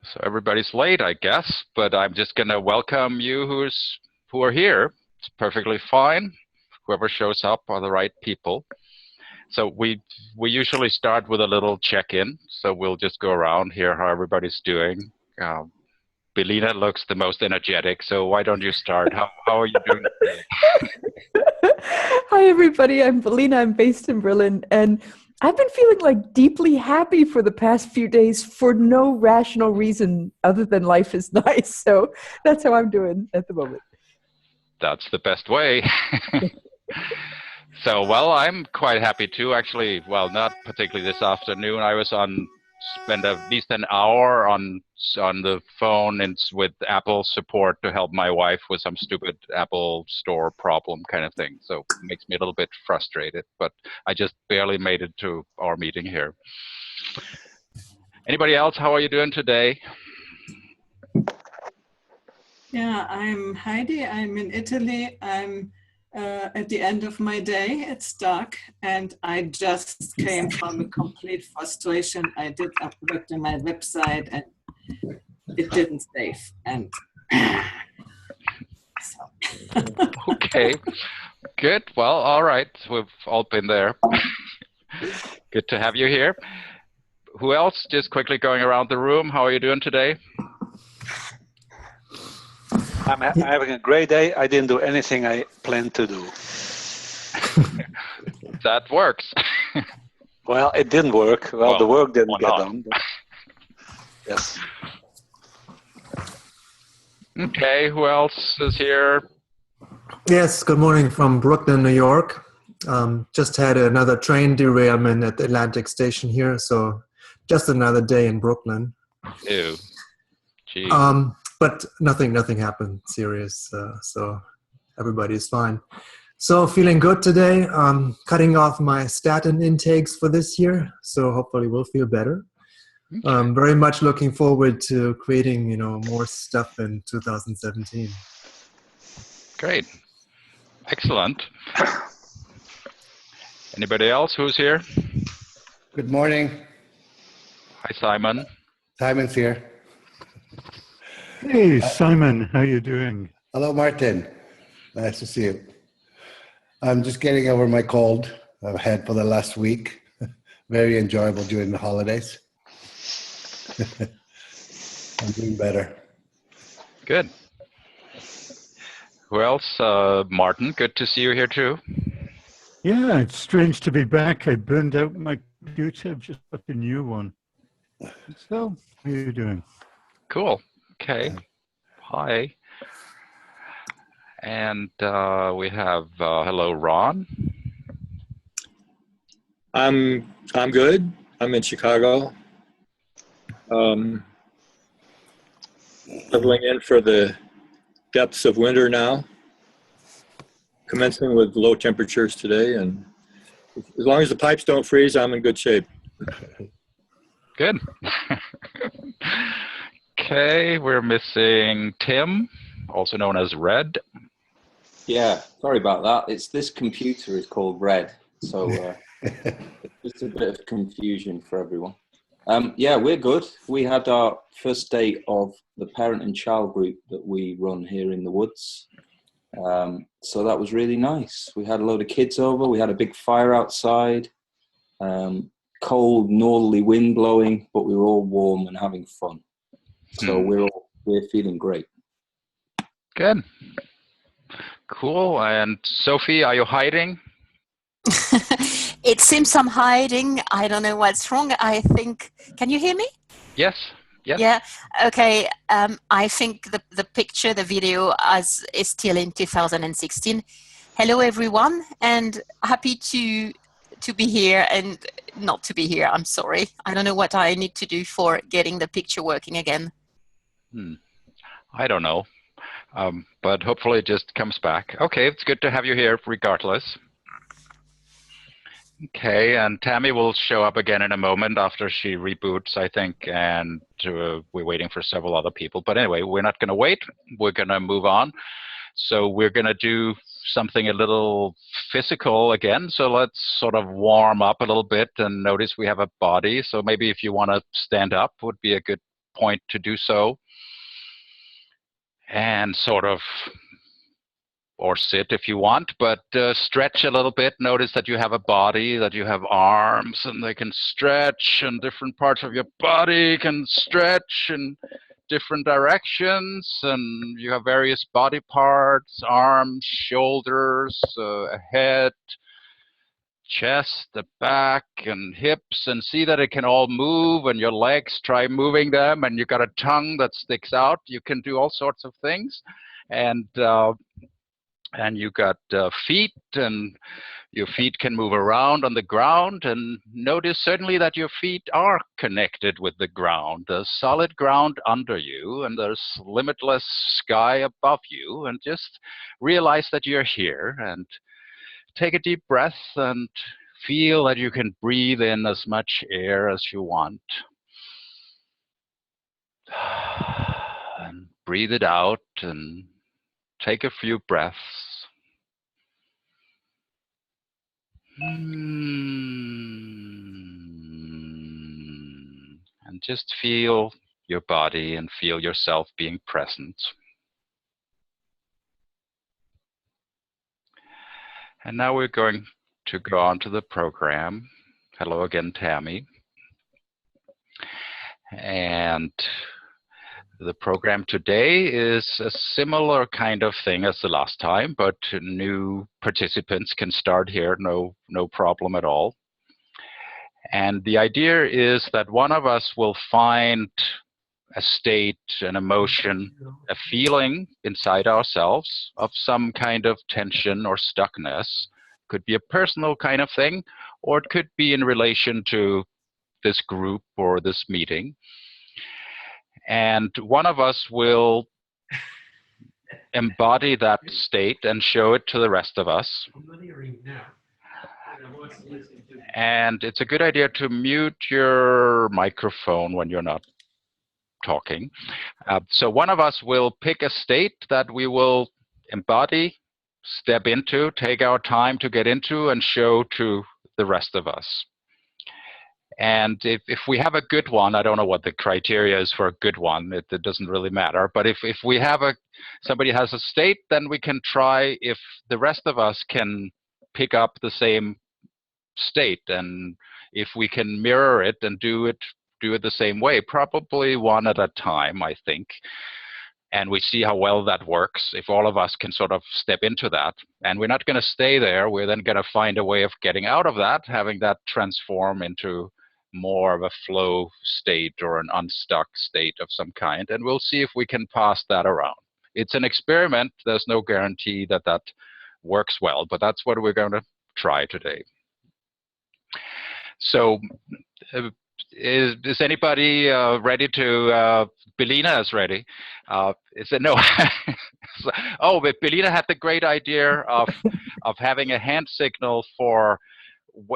So everybody's late, I guess, but I'm just gonna welcome you who are here. It's perfectly fine. Whoever shows up are the right people. So we usually start with a little check-in. So we'll just go around, hear how everybody's doing. Belina looks the most energetic, so why don't you start? How are you doing today? Hi, everybody. I'm Belina. I'm based in Berlin. And I've been feeling like deeply happy for the past few days for no rational reason other than life is nice. So that's how I'm doing at the moment. That's the best way. So, well, I'm quite happy too. Actually, well, not particularly this afternoon. I was spent at least an hour on the phone and with Apple support to help my wife with some stupid Apple Store problem kind of thing. So it makes me a little bit frustrated, but I just barely made it to our meeting here. Anybody else? How are you doing today? Yeah, I'm Heidi. I'm in Italy. I'm at the end of my day. It's dark, and I just came from a complete frustration. I did upload to my website, and it didn't save. And so. Okay, good. Well, all right. We've all been there. Good to have you here. Who else? Just quickly going around the room. How are you doing today? I'm having a great day. I didn't do anything I planned to do. That works. Well, it didn't work. Well, the work didn't get done. But... Yes. Okay, who else is here? Yes, good morning from Brooklyn, New York. Just had another train derailment at the Atlantic Station here, so just another day in Brooklyn. Ew. Gee. But nothing happened serious, so everybody's fine. So feeling good today. Cutting off my statin intakes for this year, so hopefully we'll feel better. Okay. Very much looking forward to creating, more stuff in 2017. Great. Excellent. Anybody else who's here? Good morning. Hi, Simon. Simon's here. Hey, Simon, how you doing? Hello, Martin. Nice to see you. I'm just getting over my cold I've had for the last week. Very enjoyable during the holidays. I'm doing better. Good. Who else? Martin, good to see you here too. Yeah, it's strange to be back. I burned out my computer. I've just got a new one. So, how are you doing? Cool. Okay. Hi. And we have hello, Ron. I'm good. I'm in Chicago. Settling in for the depths of winter now. Commencing with low temperatures today, and as long as the pipes don't freeze, I'm in good shape. Good. Okay, we're missing Tim, also known as Red. Yeah, sorry about that. This computer is called Red, so just a bit of confusion for everyone. Yeah, we're good. We had our first day of the parent and child group that we run here in the woods. So that was really nice. We had a load of kids over. We had a big fire outside. Cold northerly wind blowing, but we were all warm and having fun. So we're feeling great. Good. Cool. And Sophie, are you hiding? It seems I'm hiding. I don't know what's wrong. I think. Can you hear me? Yes. Yes. Yeah. Okay. I think the picture, the video, is still in 2016. Hello, everyone, and happy to be here and not to be here. I'm sorry. I don't know what I need to do for getting the picture working again. I don't know, but hopefully it just comes back. Okay, it's good to have you here regardless. Okay, and Tammy will show up again in a moment after she reboots, I think, and we're waiting for several other people. But anyway, we're not going to wait. We're going to move on. So we're going to do something a little physical again. So let's sort of warm up a little bit and notice we have a body. So maybe if you want to stand up would be a good point to do so. And sort of, or sit if you want, but stretch a little bit. Notice that you have a body, that you have arms, and they can stretch, and different parts of your body can stretch in different directions, and you have various body parts, arms, shoulders, a head, chest, the back, and hips, and see that it can all move. And your legs, try moving them, and you got a tongue that sticks out. You can do all sorts of things. And you got feet, and your feet can move around on the ground. And notice certainly that your feet are connected with the ground. There's solid ground under you, and there's limitless sky above you. And just realize that you're here, and take a deep breath and feel that you can breathe in as much air as you want. And breathe it out, and take a few breaths. And just feel your body and feel yourself being present. And now we're going to go on to the program. Hello again, Tammy. And the program today is a similar kind of thing as the last time, but new participants can start here, no problem at all. And the idea is that one of us will find a state, an emotion, a feeling inside ourselves of some kind of tension or stuckness. Could be a personal kind of thing, or it could be in relation to this group or this meeting. And one of us will embody that state and show it to the rest of us. And it's a good idea to mute your microphone when you're not talking. So one of us will pick a state that we will embody, step into, take our time to get into, and show to the rest of us. And if we have a good one, I don't know what the criteria is for a good one, it doesn't really matter. But if we have somebody has a state, then we can try if the rest of us can pick up the same state, and if we can mirror it and do it the same way, probably one at a time, I think. And we see how well that works if all of us can sort of step into that. And we're not going to stay there. We're then going to find a way of getting out of that, having that transform into more of a flow state or an unstuck state of some kind. And we'll see if we can pass that around. It's an experiment. There's no guarantee that that works well, but that's what we're going to try today. So is anybody ready to, Belina is ready. Is it no? Oh, but Belina had the great idea of having a hand signal for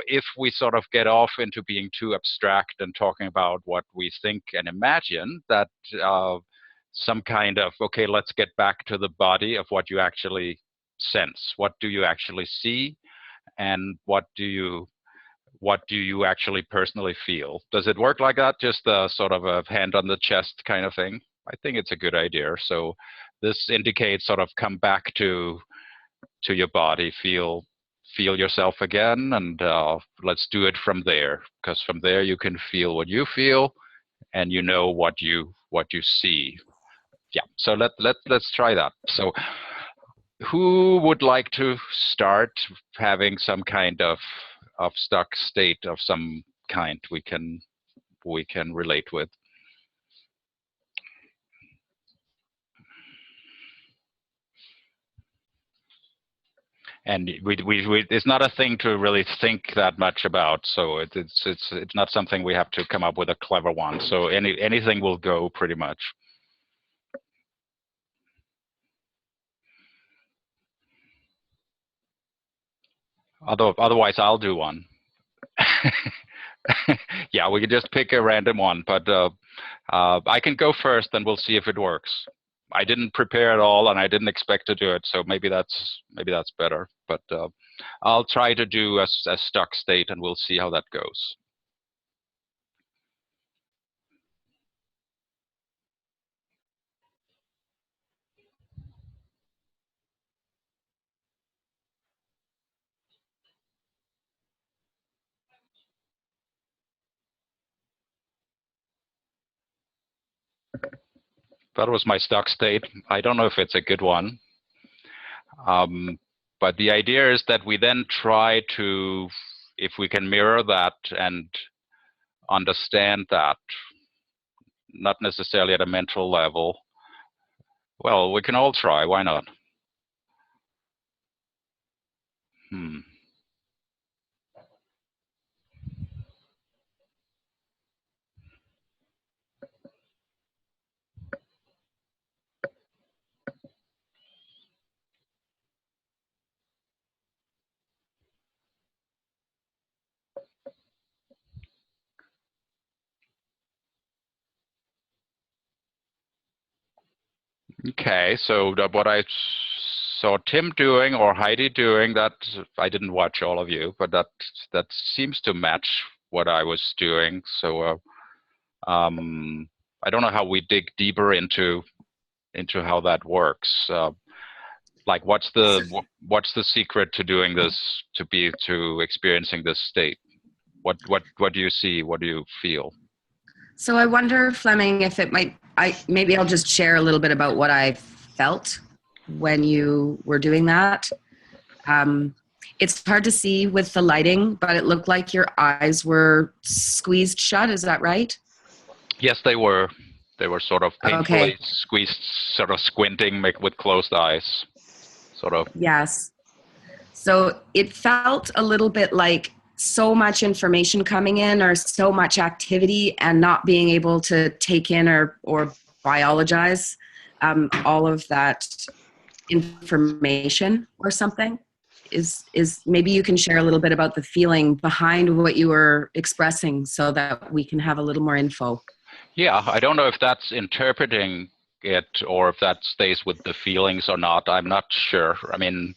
if we sort of get off into being too abstract and talking about what we think and imagine, that some kind of, okay, let's get back to the body of what you actually sense. What do you actually see? And what do you actually personally feel? Does it work like that? Just a sort of a hand on the chest kind of thing? I think it's a good idea. So this indicates sort of come back to your body, feel yourself again, and let's do it from there, because from there you can feel what you feel, and you know what you see. Yeah. So let's try that. So who would like to start having some kind of stuck state of some kind we can relate with? And it's not a thing to really think that much about, so it's not something we have to come up with a clever one. So anything will go pretty much. Otherwise, I'll do one. Yeah, we can just pick a random one, but I can go first, and we'll see if it works. I didn't prepare at all, and I didn't expect to do it, so maybe that's better. But I'll try to do a stuck state, and we'll see how that goes. That was my stuck state. I don't know if it's a good one. But the idea is that we then try to, if we can mirror that and understand that, not necessarily at a mental level. Well, we can all try. Why not? Okay, so what I saw Tim doing or Heidi doing, that I didn't watch all of you, but that seems to match what I was doing. So I don't know how we dig deeper into how that works. Like, what's the secret to doing this, to experiencing this state? What do you see? What do you feel? So I wonder, Fleming, if it might, maybe I'll just share a little bit about what I felt when you were doing that. It's hard to see with the lighting, but it looked like your eyes were squeezed shut. Is that right? Yes, they were. They were sort of painfully squeezed, sort of squinting with closed eyes, sort of. Yes. So it felt a little bit like so much information coming in, or so much activity, and not being able to take in or biologize all of that information or something. Is maybe you can share a little bit about the feeling behind what you were expressing, so that we can have a little more info. Yeah, I don't know if that's interpreting it or if that stays with the feelings or not. I'm not sure. I mean,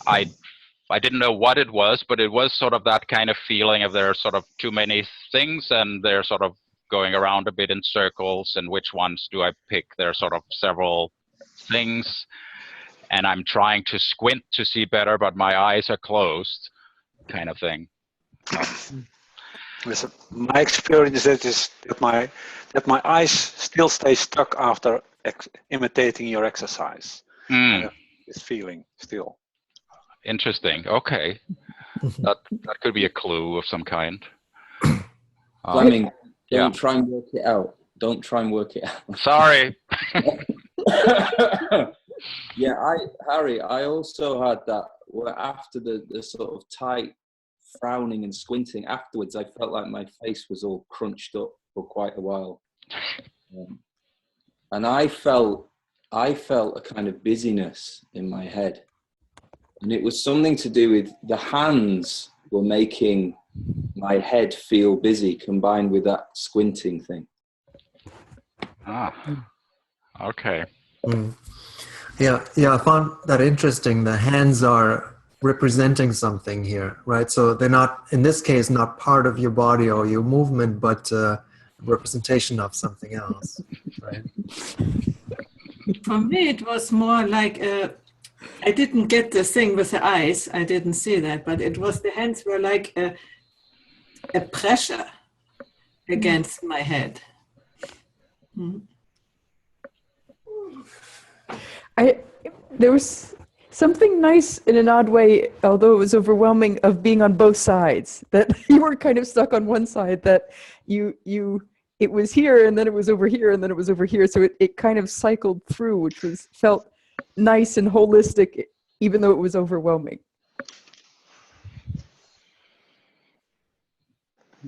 I didn't know what it was, but it was sort of that kind of feeling of there are sort of too many things and they're sort of going around a bit in circles, and which ones do I pick? There are sort of several things, and I'm trying to squint to see better, but my eyes are closed, kind of thing. Listen, my experience is that my eyes still stay stuck after imitating your exercise. This feeling still. Interesting. Okay, that could be a clue of some kind. Fleming, don't try and work it out. Don't try and work it out. Sorry. Yeah, Harry, I also had that where after the sort of tight frowning and squinting afterwards, I felt like my face was all crunched up for quite a while. And I felt a kind of busyness in my head. And it was something to do with the hands were making my head feel busy, combined with that squinting thing. Okay. Yeah, I found that interesting. The hands are representing something here, right? So they're not, in this case, not part of your body or your movement, but a representation of something else, right? For me, it was more like I didn't get the thing with the eyes. I didn't see that, but it was the hands were like a pressure against my head. There was something nice in an odd way, although it was overwhelming, of being on both sides. That you were kind of stuck on one side, that it was here and then it was over here and then it was over here. So it kind of cycled through, which felt nice and holistic, even though it was overwhelming.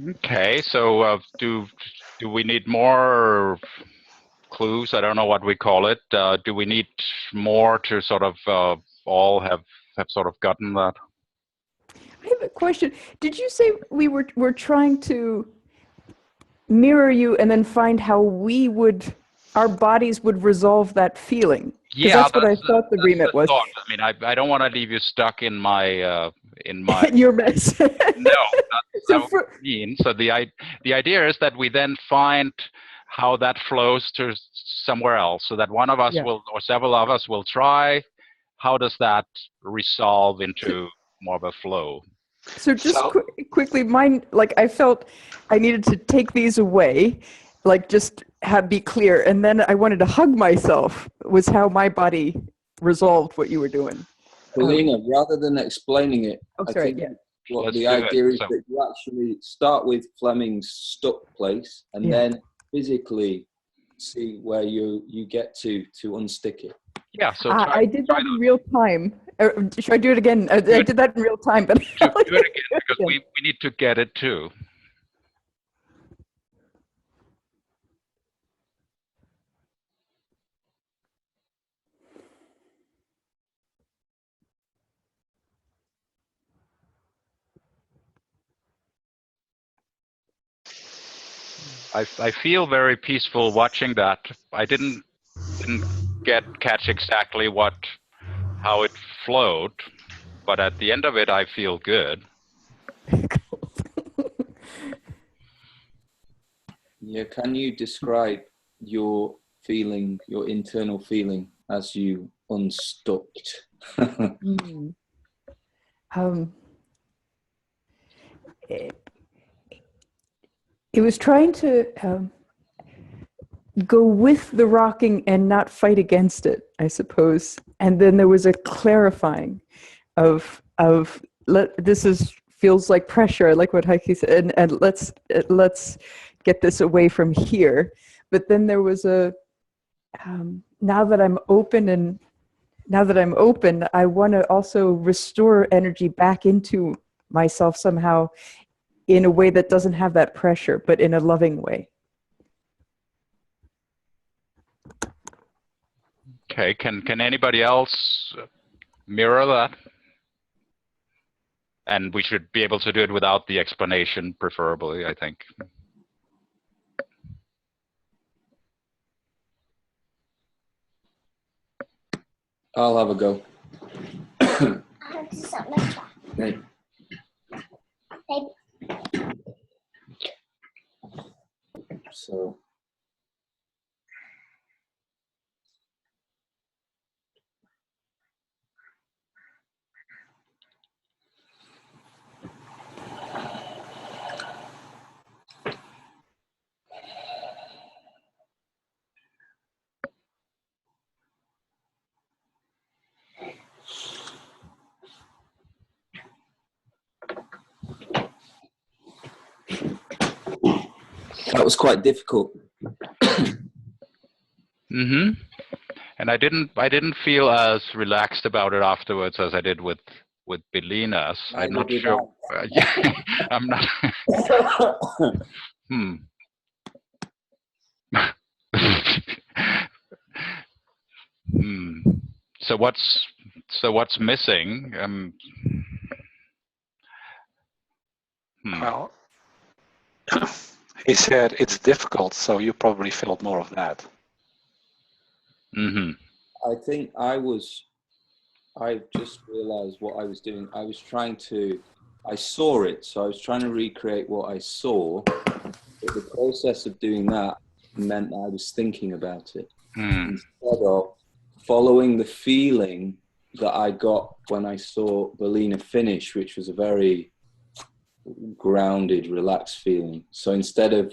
Okay, so do we need more clues? I don't know what we call it. Do we need more to sort of all have sort of gotten that? I have a question. Did you say we're trying to mirror you and then find how our bodies would resolve that feeling? Yeah, that's what I thought the remit was. Thought. I mean, I don't want to leave you stuck in my your mess. No, that's what I mean. So the idea is that we then find how that flows to somewhere else, so that one of us will, or several of us will try. How does that resolve into more of a flow? So just quickly, mine, like I felt I needed to take these away, like just be clear. And then I wanted to hug myself, was how my body resolved what you were doing. Paulina, rather than explaining it, I sorry, think yeah. what Let's the do it. idea is So- that you actually start with Fleming's stuck place and Yeah. then physically see where you get to unstick it. Yeah, so I did that in real time. Should I do it again? I did that in real time, but do it again because we need to get it too. I feel very peaceful watching that. I didn't catch exactly how it flowed, but at the end of it, I feel good. Yeah, can you describe your feeling, your internal feeling as you unstucked? It was trying to go with the rocking and not fight against it, I suppose. And then there was a clarifying of feels like pressure. I like what Heike said, and let's get this away from here. But then there was a now that I'm open, I want to also restore energy back into myself somehow in a way that doesn't have that pressure, but in a loving way. Okay, can anybody else mirror that? And we should be able to do it without the explanation, preferably, I think. I'll have a go. Right. So that was quite difficult. Mm-hmm. And I didn't feel as relaxed about it afterwards as I did with Belina's. I'm not sure. Yeah, I'm not. So what's missing? Well, he said it's difficult, so you probably felt more of that. Mm-hmm. I think I just realized what I was doing. I saw it, so I was trying to recreate what I saw. But the process of doing that meant that I was thinking about it instead of following the feeling that I got when I saw Belina finish, which was a very grounded, relaxed feeling. So instead of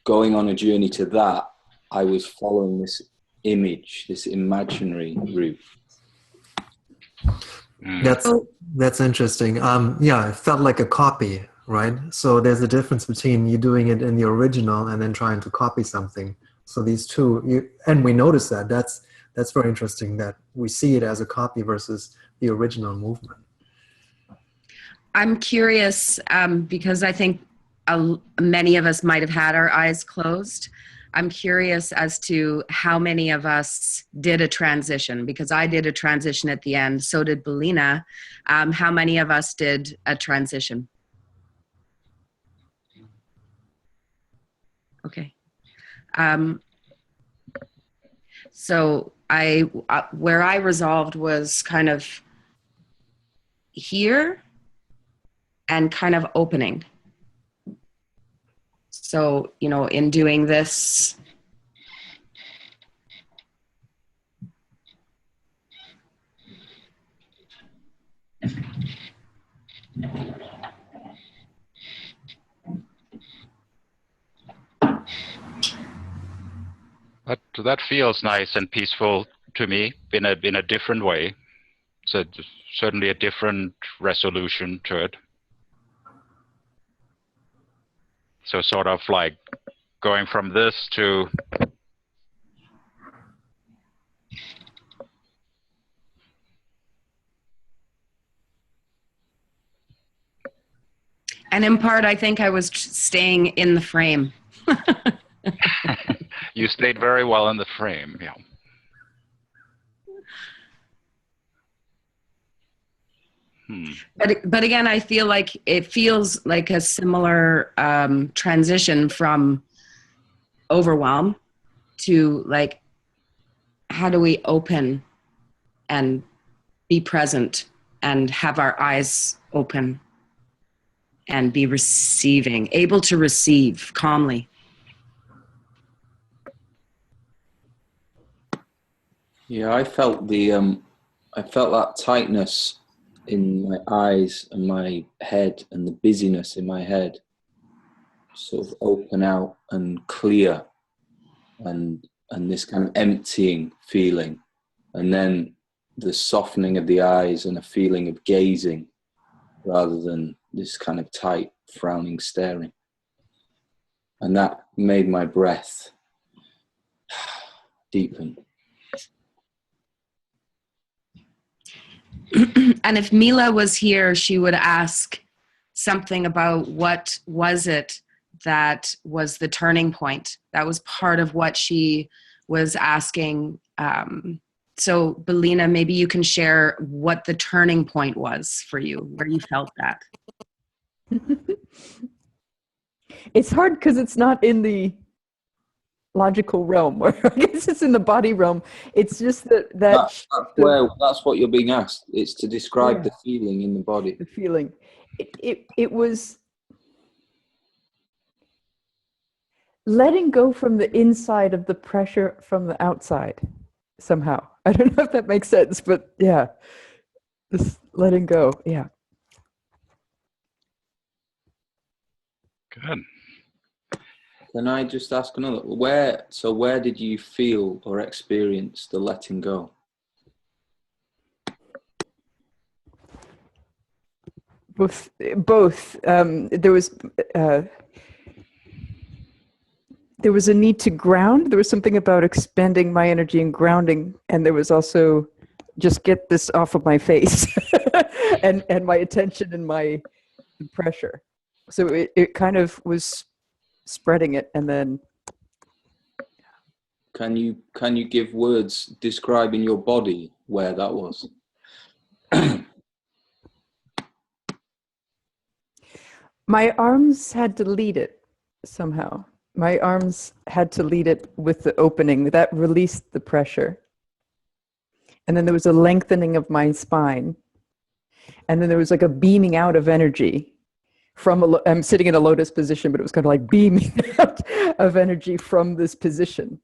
going on a journey to that, I was following this image, this imaginary route. That's interesting. Yeah, it felt like a copy, right? So there's a difference between you doing it in the original and then trying to copy something. So these two, and we notice that. That's very interesting that we see it as a copy versus the original movement. I'm curious because I think many of us might have had our eyes closed. I'm curious as to how many of us did a transition, because I did a transition at the end. So did Belina. How many of us did a transition? Okay. So where I resolved was kind of here and kind of opening. So, in doing this, That feels nice and peaceful to me in a different way. So certainly a different resolution to it. So sort of like going from this to And in part, I think I was staying in the frame. you stayed very well in the frame, yeah. But again, I feel like it feels like a similar transition from overwhelm to like, how do we open and be present and have our eyes open and be receiving, able to receive calmly. Yeah, I felt that tightness in my eyes and my head and the busyness in my head sort of open out and clear and this kind of emptying feeling, and then the softening of the eyes and a feeling of gazing rather than this kind of tight frowning staring, and that made my breath deepen. And if Mila was here, she would ask something about what was it that was the turning point. That was part of what she was asking. So Belina, maybe you can share what the turning point was for you, where you felt that. It's hard because it's not in the logical realm, or I guess it's in the body realm. It's just That's what you're being asked. It's to describe the feeling in the body. The feeling. It was letting go from the inside of the pressure from the outside somehow. I don't know if that makes sense, but yeah, just letting go. Yeah. Good. Can I just ask another? Where did you feel or experience the letting go? Both. There was a need to ground. There was something about expanding my energy and grounding, and there was also just get this off of my face and my attention and my pressure. So it kind of was spreading it, and then. Can you give words describing your body where that was? My arms had to lead it somehow. My arms had to lead it with the opening. That released the pressure. And then there was a lengthening of my spine. And then there was like a beaming out of energy from, I'm sitting in a lotus position, but it was kind of like beaming out of energy from this position.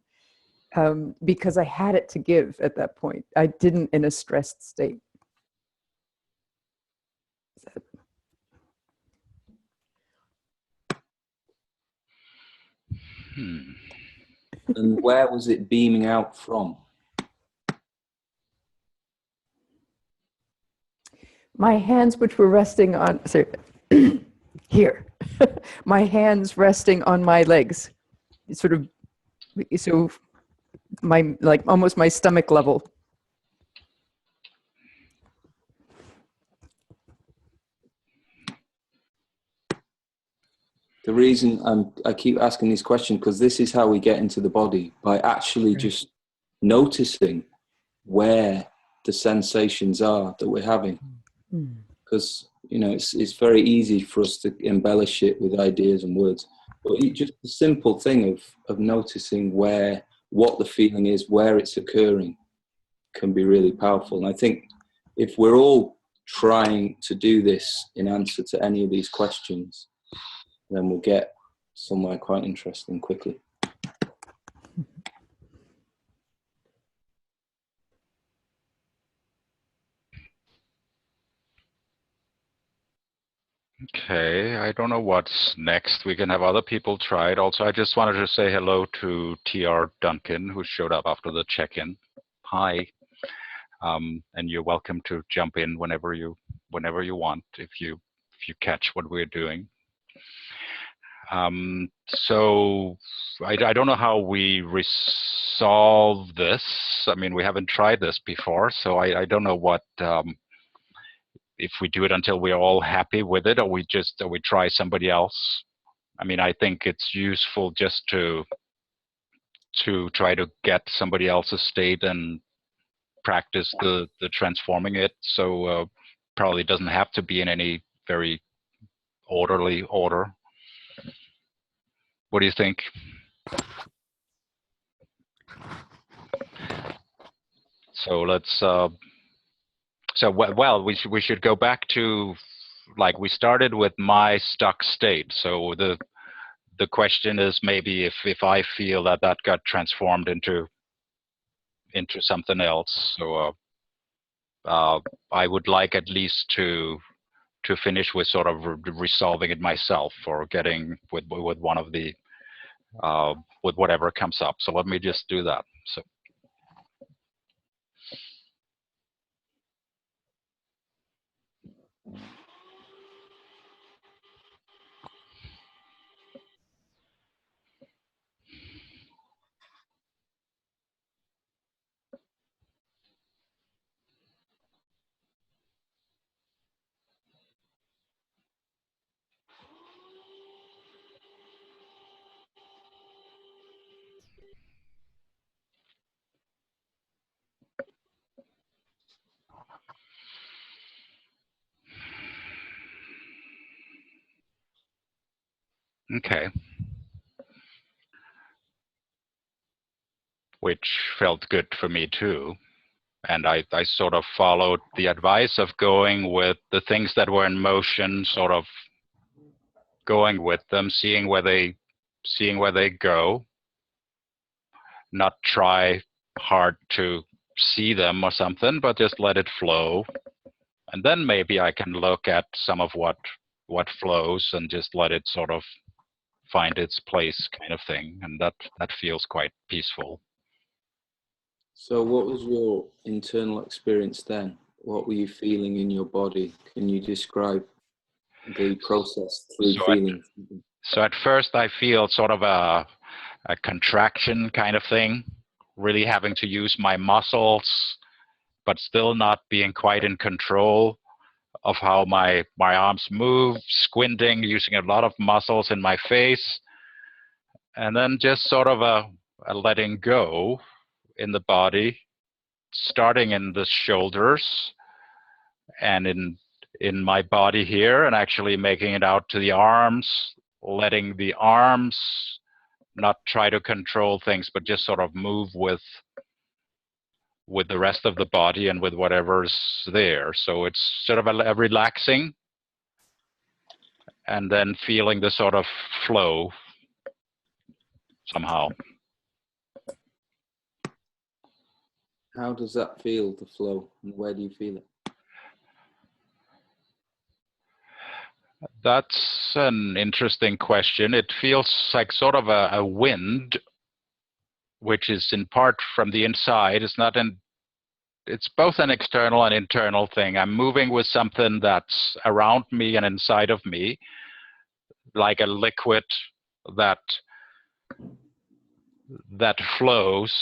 Because I had it to give at that point. I didn't in a stressed state. And where was it beaming out from? My hands, which were resting on, here. My hands resting on my legs. Sort of, so my, like almost my stomach level. The reason I keep asking these questions, because this is how we get into the body, by actually just noticing where the sensations are that we're having. Because, it's very easy for us to embellish it with ideas and words. But just the simple thing of noticing what the feeling is, where it's occurring, can be really powerful. And I think if we're all trying to do this in answer to any of these questions, then we'll get somewhere quite interesting quickly. Okay, I don't know what's next. We can have other people try it. Also, I just wanted to say hello to TR Duncan, who showed up after the check-in. Hi, and you're welcome to jump in whenever you want, if you catch what we're doing. So I don't know how we resolve this. I mean, we haven't tried this before, so I don't know what. If we do it until we're all happy with it, or we try somebody else. I mean, I think it's useful just to try to get somebody else's state and practice the transforming it. So probably doesn't have to be in any very orderly order. What do you think? So let's. So well, we should go back to, like, we started with my stuck state. So the question is maybe if I feel that got transformed into something else. So I would like at least to finish with sort of resolving it myself, or getting with one of the with whatever comes up. So let me just do that. So. Okay. Which felt good for me too. And I sort of followed the advice of going with the things that were in motion, sort of going with them, seeing where they go, not try hard to see them or something, but just let it flow. And then maybe I can look at some of what flows and just let it sort of find its place, kind of thing. And that feels quite peaceful. So what was your internal experience then? What were you feeling in your body? Can you describe the process through feeling? So at first I feel sort of a contraction kind of thing, really having to use my muscles, but still not being quite in control of how my arms move, squinting, using a lot of muscles in my face, and then just sort of a letting go in the body, starting in the shoulders and in my body here, and actually making it out to the arms, letting the arms not try to control things, but just sort of move with the rest of the body and with whatever's there. So it's sort of a relaxing, and then feeling the sort of flow somehow. How does that feel, the flow, and where do you feel it? That's an interesting question. It feels like sort of a wind, which is in part from the inside. It's both an external and internal thing. I'm moving with something that's around me and inside of me, like a liquid that flows.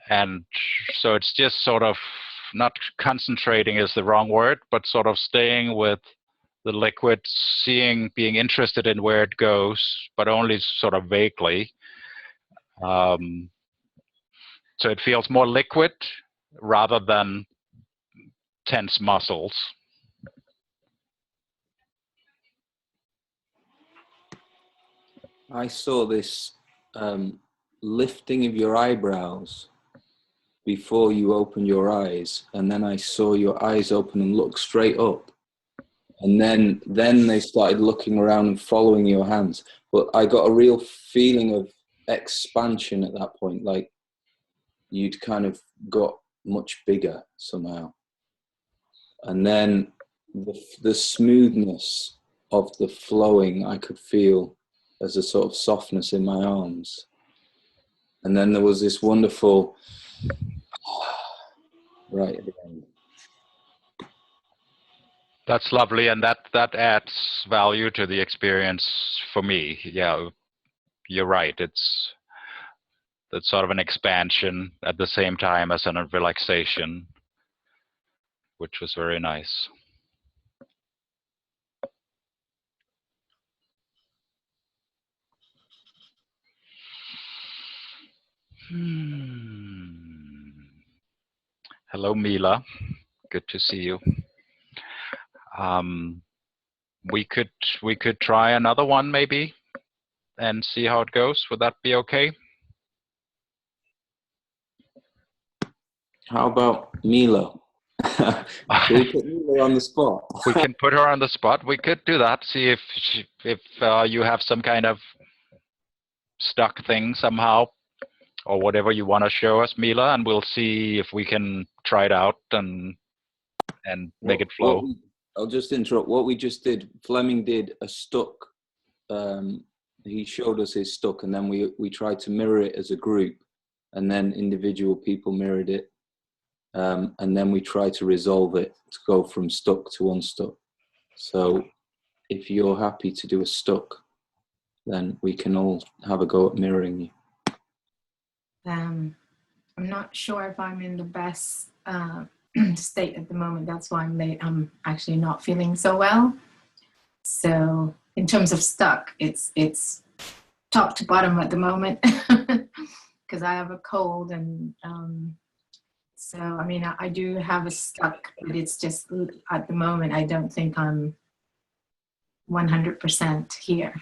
And so it's just sort of not concentrating is the wrong word, but sort of staying with the liquid, being interested in where it goes, but only sort of vaguely. So it feels more liquid rather than tense muscles. I saw this lifting of your eyebrows before you opened your eyes, and then I saw your eyes open and look straight up, and then they started looking around and following your hands. But I got a real feeling of expansion at that point, like you'd kind of got much bigger somehow. And then the smoothness of the flowing I could feel as a sort of softness in my arms. And then there was this wonderful right at the end. That's lovely, and that adds value to the experience for me. Yeah, you're right. It's sort of an expansion at the same time as a relaxation, which was very nice. Hello, Mila. Good to see you. We could try another one maybe and see how it goes. Would that be okay? How about Mila? Can we put Mila on the spot? We can put her on the spot. We could do that. See if you have some kind of stuck thing somehow, or whatever you want to show us, Mila, and we'll see if we can try it out and make it flow. I'll just interrupt. What we just did, Fleming did a stuck. He showed us his stuck, and then we tried to mirror it as a group, and then individual people mirrored it, and then we tried to resolve it to go from stuck to unstuck. So if you're happy to do a stuck, then we can all have a go at mirroring you. I'm not sure if I'm in the best state at the moment. That's why I'm late. I'm actually not feeling so well. So in terms of stuck, it's top to bottom at the moment because I have a cold, and so I mean I do have a stuck, but it's just at the moment I don't think I'm 100% here.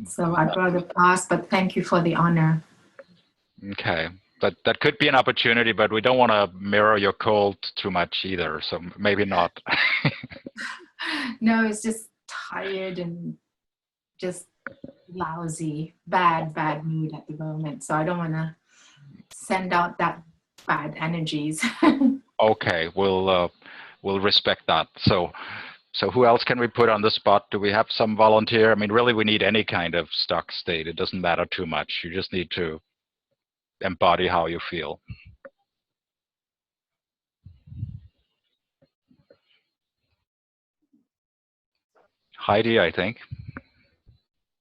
So I'd rather pass, but thank you for the honor. Okay, but that could be an opportunity, but we don't want to mirror your cold too much either, so maybe not. No, it's just tired and just lousy, bad mood at the moment. So I don't want to send out that bad energies. Okay, we'll respect that. So who else can we put on the spot? Do we have some volunteer? I mean, really, we need any kind of stuck state. It doesn't matter too much. You just need to embody how you feel. Heidi, I think.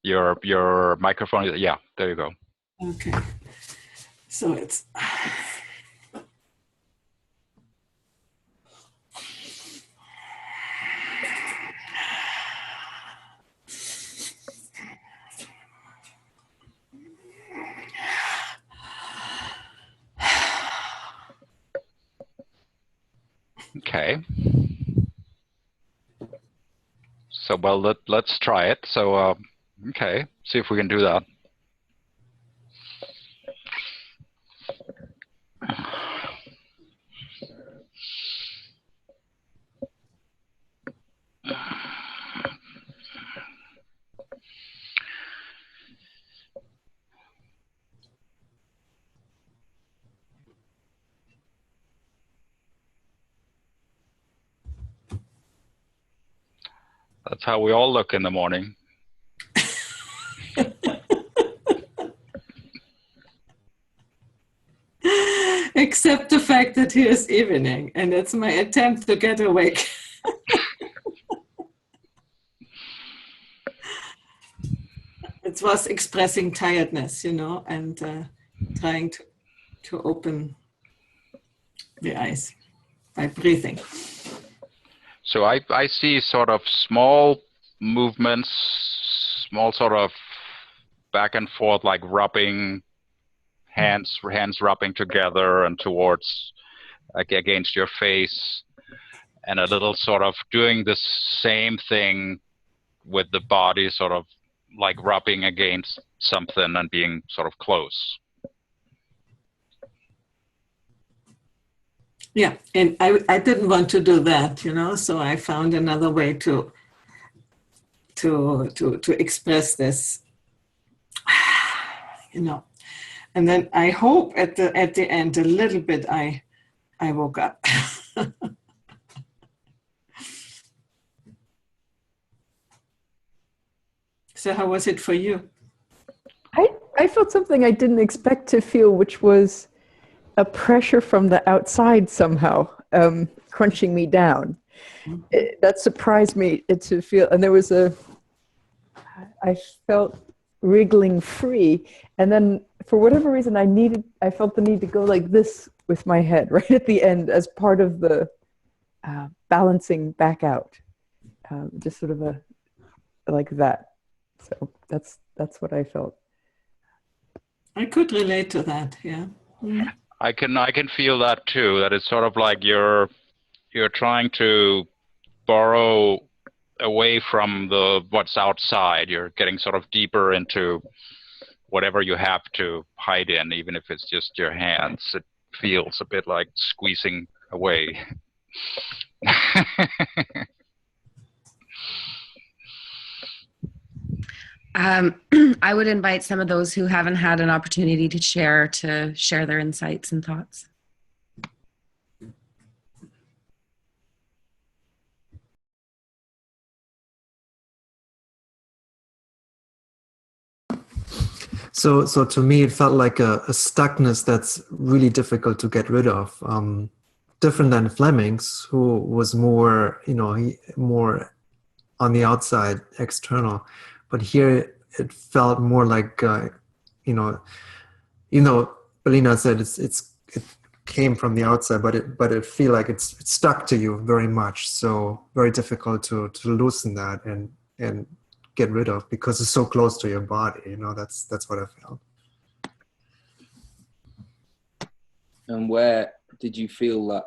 Your microphone, yeah, there you go. Okay. So it's... Okay. So, well, let's try it. So, okay, see if we can do that. That's how we all look in the morning. Except the fact that it is evening, and it's my attempt to get awake. It was expressing tiredness, you know, and trying to open the eyes by breathing. So I see sort of small movements, small sort of back and forth, like rubbing hands rubbing together and towards, like, against your face, and a little sort of doing the same thing with the body, sort of like rubbing against something and being sort of close. Yeah, and I didn't want to do that, you know, so I found another way to express this, you know. And then I hope at the end a little bit I woke up. So how was it for you? I felt something I didn't expect to feel, which was a pressure from the outside somehow, crunching me down. That surprised me to feel, and I felt wriggling free, and then for whatever reason I felt the need to go like this with my head right at the end as part of the balancing back out, just sort of like that. So that's what I felt. I could relate to that, yeah. I can feel that too. That it's sort of like you're trying to borrow away from what's outside. You're getting sort of deeper into whatever you have to hide in, even if it's just your hands. It feels a bit like squeezing away. I would invite some of those who haven't had an opportunity to share their insights and thoughts. So to me, it felt like a stuckness that's really difficult to get rid of. Different than Fleming's, who was more, more on the outside, external. But here it felt more like, Belina said it came from the outside, but it feel like it's stuck to you very much. So very difficult to loosen that and get rid of, because it's so close to your body. That's what I felt. And where did you feel that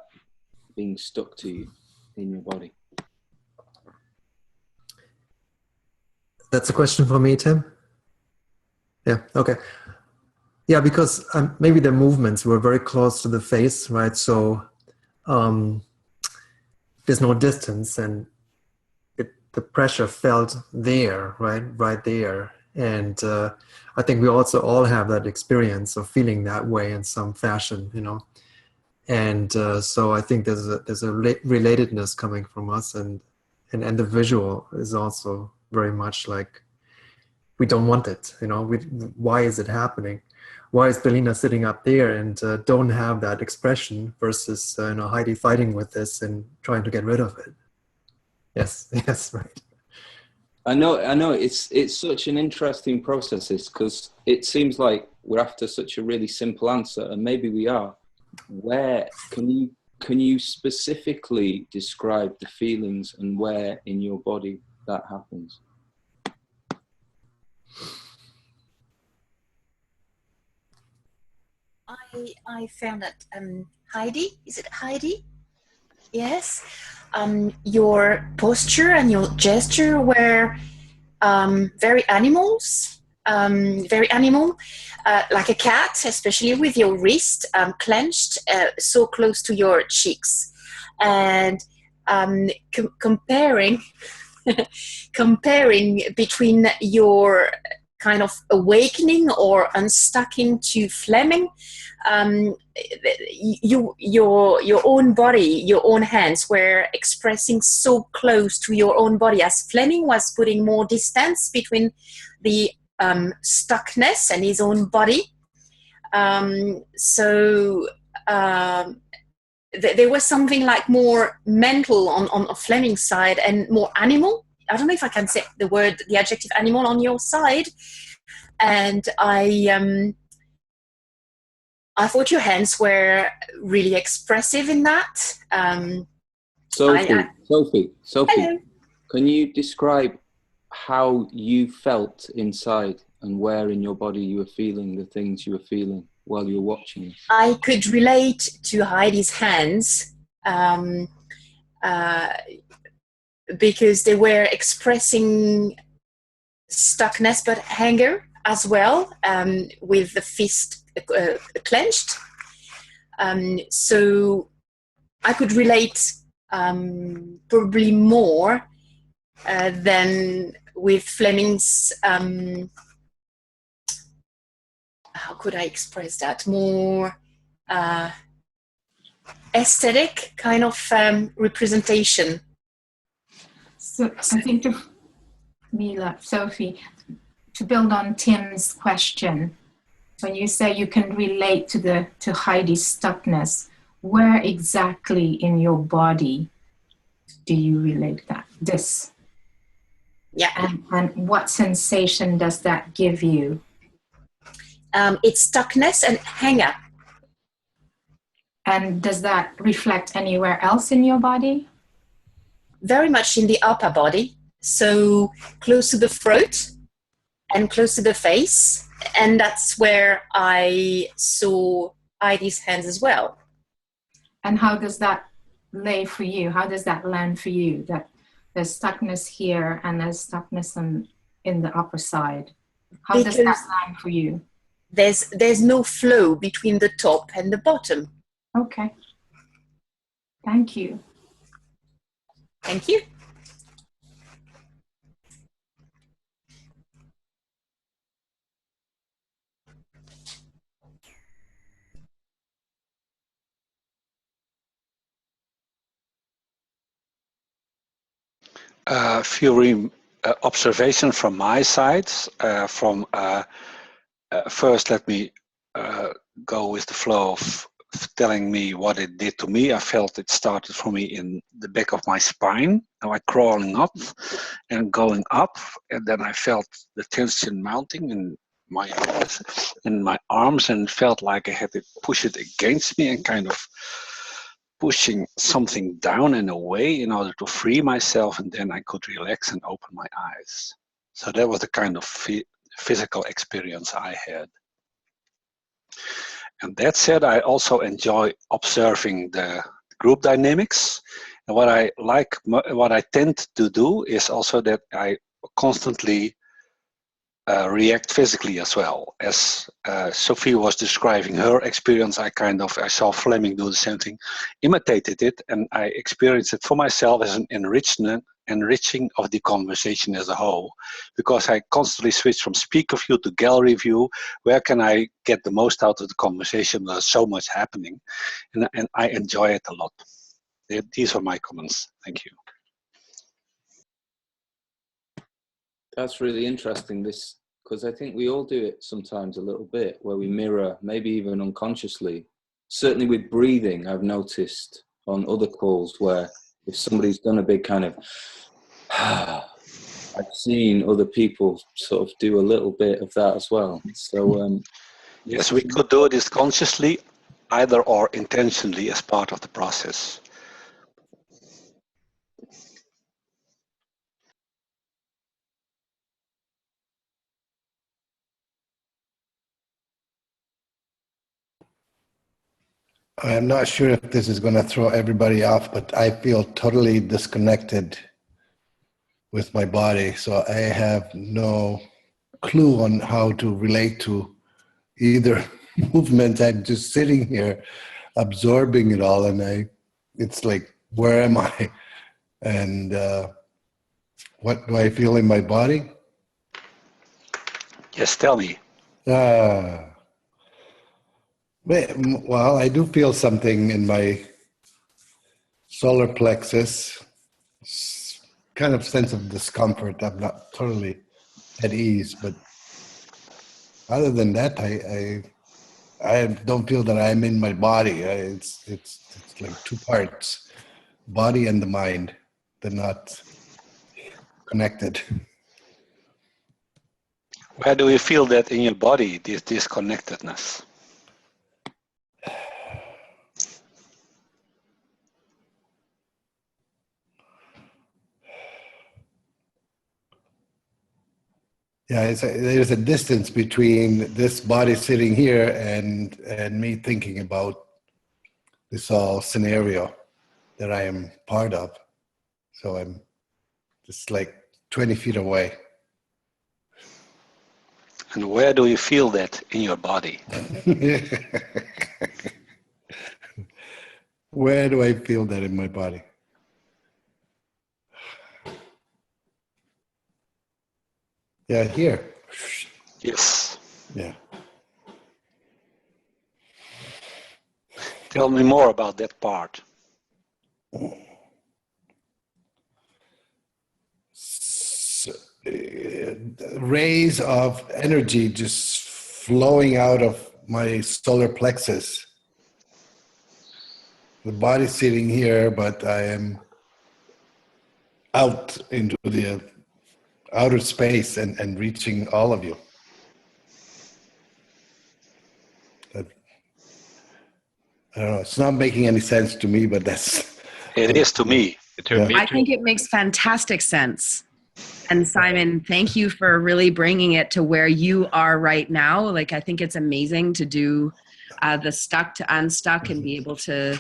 being stuck to you in your body? That's a question for me, Tim? Yeah, okay. Yeah, because maybe the movements were very close to the face, right? So there's no distance, and the pressure felt there, right there. And I think we also all have that experience of feeling that way in some fashion, And so I think there's a relatedness coming from us, and the visual is also very much like we don't want it. Why is it happening? Why is Belina sitting up there and don't have that expression versus Heidi fighting with this and trying to get rid of it? Yes, right. I know. It's such an interesting process, because it seems like we're after such a really simple answer, and maybe we are. Where can you specifically describe the feelings and where in your body that happens? I found that Heidi, is it Heidi? Yes. Your posture and your gesture were very animal, like a cat, especially with your wrist clenched so close to your cheeks, and comparing between your kind of awakening or unstucking to Fleming, your own body, your own hands were expressing so close to your own body, as Fleming was putting more distance between the stuckness and his own body. There was something like more mental on Fleming's side and more animal. I don't know if I can say the adjective animal on your side. And I thought your hands were really expressive in that. Sophie, Hello. Can you describe how you felt inside and where in your body you were feeling the things you were feeling while you were watching it? I could relate to Heidi's hands because they were expressing stuckness but anger as well, with the fist clenched. So I could relate probably more than with Fleming's, how could I express that, more aesthetic kind of representation. So I think Mila, Sophie, to build on Tim's question, when you say you can relate to Heidi's stuckness, where exactly in your body do you relate this? Yeah. And what sensation does that give you? It's stuckness and hanger. And does that reflect anywhere else in your body? Very much in the upper body, so close to the throat and close to the face, and that's where I saw Heidi's hands as well. And how does that lay for you? How does that land for you? That there's stuckness here and there's stuckness in the upper side. How does that land for you? There's no flow between the top and the bottom. Okay. Thank you. Thank you. A few observations from my side. First, let me go with the flow of telling me what it did to me. I felt it started for me in the back of my spine, like crawling up and going up, and then I felt the tension mounting in my arms, and felt like I had to push it against me and kind of pushing something down and away in order to free myself, and then I could relax and open my eyes. So that was the kind of physical experience I had. And that said, I also enjoy observing the group dynamics. And what I tend to do is also that I constantly react physically as well. As Sophie was describing her experience, I saw Fleming do the same thing, imitated it, and I experienced it for myself as an enriching of the conversation as a whole, because I constantly switch from speaker view to gallery view. Where can I get the most out of the conversation? There's so much happening, and I enjoy it a lot. These are my comments. Thank you. That's really interesting, because I think we all do it sometimes a little bit, where we mirror, maybe even unconsciously. Certainly with breathing, I've noticed on other calls where if somebody's done a big kind of, I've seen other people sort of do a little bit of that as well. So yes, we could do this consciously, either or intentionally as part of the process. I'm not sure if this is going to throw everybody off, but I feel totally disconnected with my body. So I have no clue on how to relate to either movement. I'm just sitting here absorbing it all, and it's like, where am I? And what do I feel in my body? Yes, tell me. Well, I do feel something in my solar plexus, kind of sense of discomfort. I'm not totally at ease, but other than that, I don't feel that I'm in my body. It's like two parts, body and the mind. They're not connected. Where do you feel that in your body, this disconnectedness? Yeah, there's a distance between this body sitting here and me thinking about this whole scenario that I am part of. So I'm just like 20 feet away. And where do you feel that in your body? Where do I feel that in my body? Yeah, here. Yes. Yeah. Tell me more about that part. So, rays of energy just flowing out of my solar plexus. The body's sitting here, but I am out into the outer space and reaching all of you. I don't know. It's not making any sense to me, but that's... It is to me. I think it makes fantastic sense. And Simon, thank you for really bringing it to where you are right now. Like, I think it's amazing to do the stuck to unstuck and be able to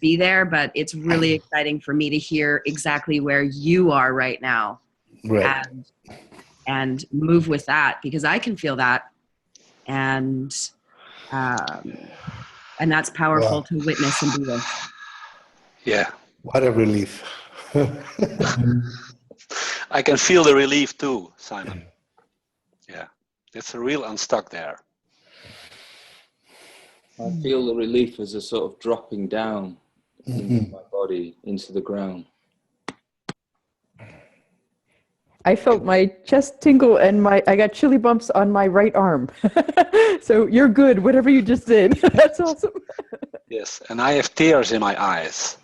be there, but it's really exciting for me to hear exactly where you are right now. Right. And move with that, because I can feel that. And that's powerful to witness and be with. Yeah. What a relief. I can feel the relief too, Simon. Yeah. It's a real unstuck there. I feel the relief as a sort of dropping down into my body, into the ground. I felt my chest tingle and I got chilly bumps on my right arm. So you're good, whatever you just did. That's awesome. Yes, and I have tears in my eyes.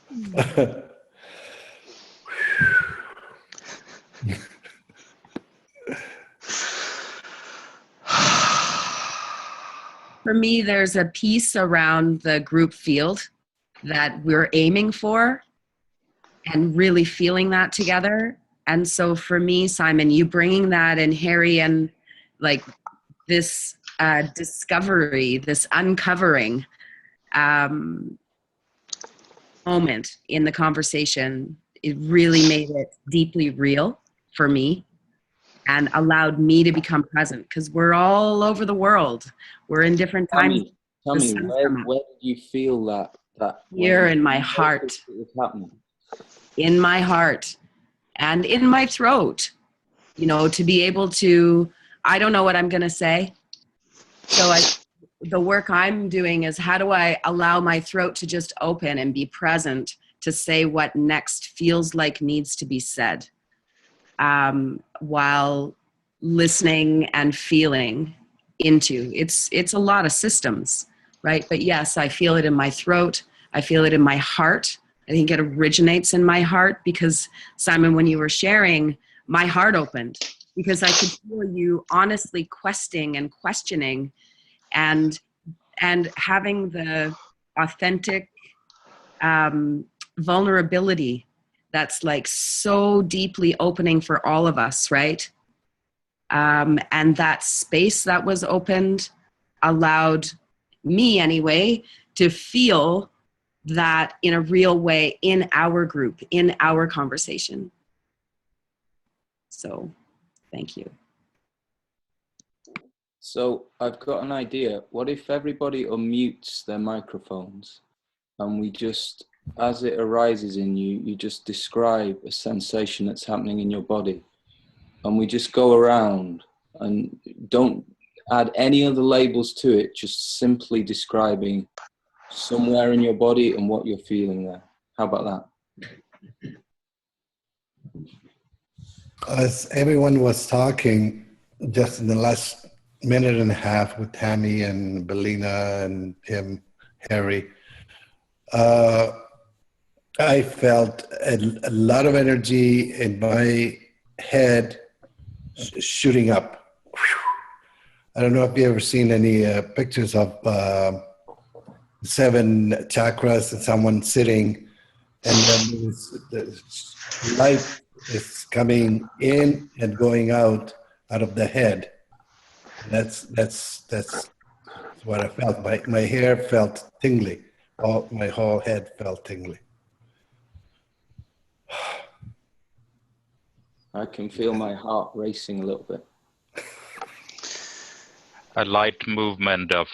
For me, there's a piece around the group field that we're aiming for and really feeling that together. And so for me, Simon, you bringing that, and Harry, and like this discovery, this uncovering moment in the conversation, it really made it deeply real for me and allowed me to become present, because we're all over the world. We're in different times. Tell me where did you feel that here in my heart, in my heart and in my throat, you know, to be able to, I don't know what I'm going to say. So the work I'm doing is, how do I allow my throat to just open and be present to say what next feels like needs to be said, while listening and feeling into it's a lot of systems, right? But yes, I feel it in my throat. I feel it in my heart. I think it originates in my heart, because Simon, when you were sharing, my heart opened because I could feel you honestly questing and questioning and having the authentic vulnerability that's like so deeply opening for all of us, right? And that space that was opened allowed me anyway to feel that in a real way in our group, in our conversation. So thank you. So I've got an idea. What if everybody unmutes their microphones and we just, as it arises in you, you just describe a sensation that's happening in your body, and we just go around and don't add any other labels to it, just simply describing somewhere in your body and what you're feeling there. How about that? As everyone was talking just in the last minute and a half with Tammy and Belina and Tim, Harry, I felt a lot of energy in my head shooting up. I don't know if you've ever seen any pictures of 7 chakras and someone sitting, and then the light is coming in and going out of the head. That's what I felt. My hair felt tingly. My whole head felt tingly. I can feel my heart racing a little bit. A light movement of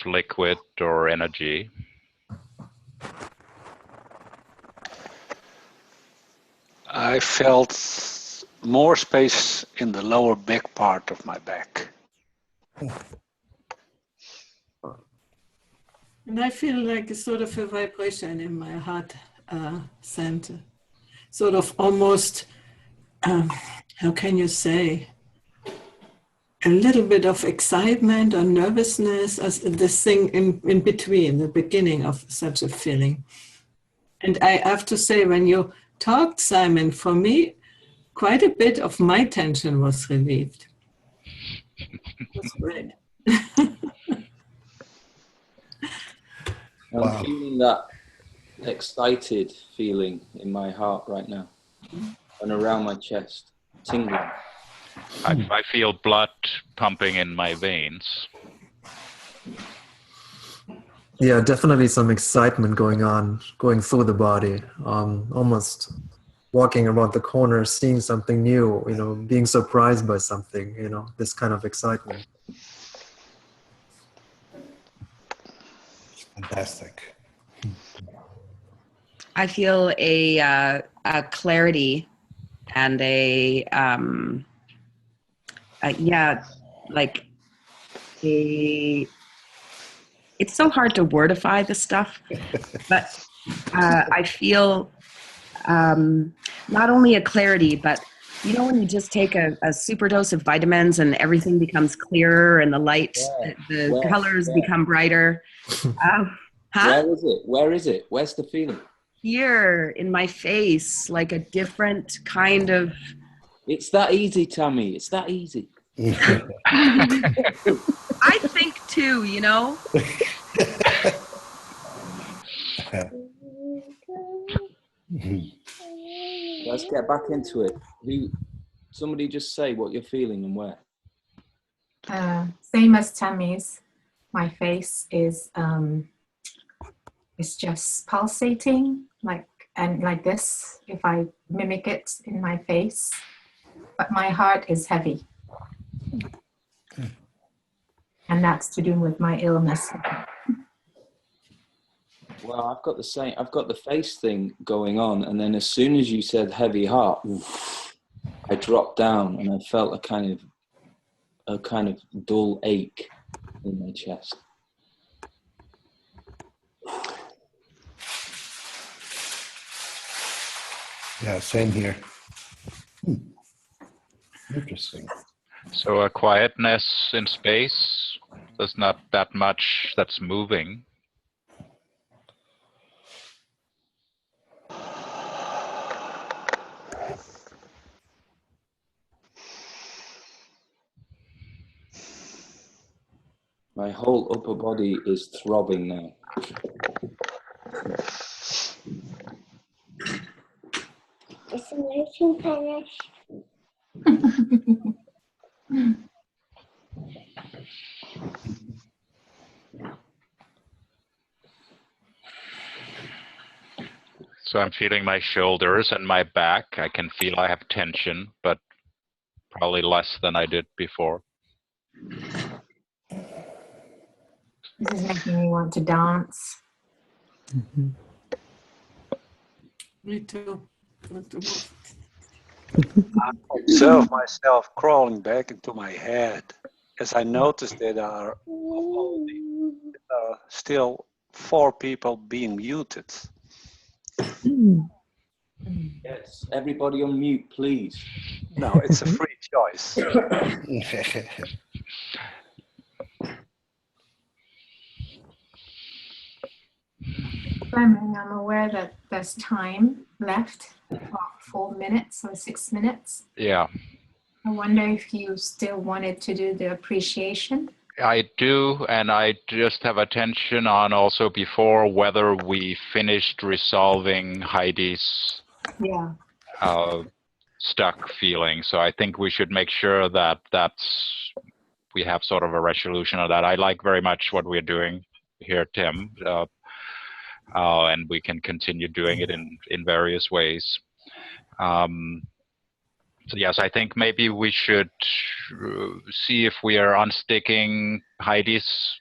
liquid or energy. I felt more space in the lower back part of my back. And I feel like a sort of a vibration in my heart center. Sort of almost, how can you say? a little bit of excitement or nervousness, as this thing in between, the beginning of such a feeling. And I have to say, when you talked, Simon, for me, quite a bit of my tension was relieved. That's great. I'm feeling that excited feeling in my heart right now and around my chest, tingling. I feel blood pumping in my veins. Yeah, definitely some excitement going on, going through the body. Almost walking around the corner, seeing something new, you know, being surprised by something, you know, this kind of excitement. Fantastic. I feel a clarity and like it's so hard to wordify this stuff, but I feel not only a clarity, but you know when you just take a super dose of vitamins and everything becomes clearer and the light, the colors become brighter. Where is it? Where is it? Where's the feeling? Here in my face, like a different kind of... It's that easy, Tammy. It's that easy. I think too, you know? Let's get back into it. Somebody just say what you're feeling and where. Same as Tammy's. My face is just pulsating, like this, if I mimic it in my face. But my heart is heavy. And that's to do with my illness. Well, I've got the same. I've got the face thing going on, and then as soon as you said heavy heart, I dropped down and I felt a kind of dull ache in my chest. Yeah, same here. Interesting. So a quietness in space. There's not that much that's moving. My whole upper body is throbbing now. Is the motion finished? So I'm feeling my shoulders and my back. I can feel I have tension, but probably less than I did before. This is making me want to dance. Mm-hmm. Me too. I observe myself crawling back into my head as I notice that there are still 4 people being muted. Yes, everybody on mute, please. No, it's a free choice. Fleming, I'm aware that there's time left, about 4 minutes or 6 minutes. Yeah. I wonder if you still wanted to do the appreciation. I do, and I just have attention on also before whether we finished resolving Heidi's stuck feeling. So I think we should make sure that we have sort of a resolution of that. I like very much what we're doing here, Tim, and we can continue doing it in various ways. So yes, I think maybe we should see if we are unsticking Heidi's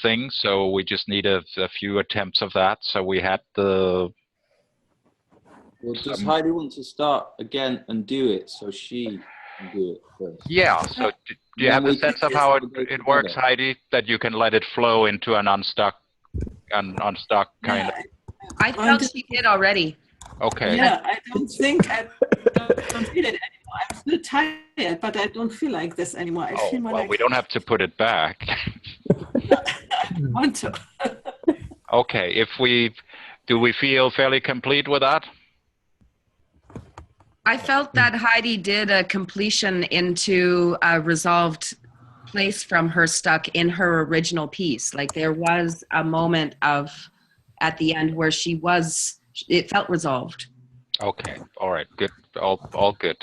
thing. So we just need a few attempts of that. So we had the... Well, does Heidi want to start again and do it so she can do it first? Yeah, so do you have a sense of how it works, Heidi, that you can let it flow into an unstuck kind of... I felt she did already. Okay. Yeah, I don't think don't feel it anymore. I'm still tired, but I don't feel like this anymore. I feel more well, like we don't have to put it back. I don't want to. Okay, do we feel fairly complete with that? I felt that Heidi did a completion into a resolved place from her stuck in her original piece. Like there was a moment at the end where it felt resolved. Okay, all right, good, all good.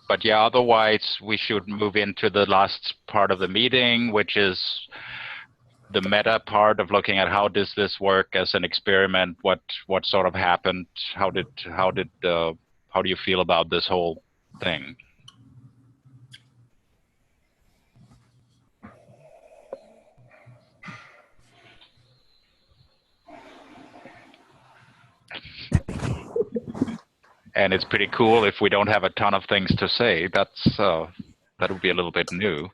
But yeah, otherwise we should move into the last part of the meeting, which is the meta part of looking at how does this work as an experiment? What sort of happened? How do you feel about this whole thing? And it's pretty cool if we don't have a ton of things to say. That would be a little bit new.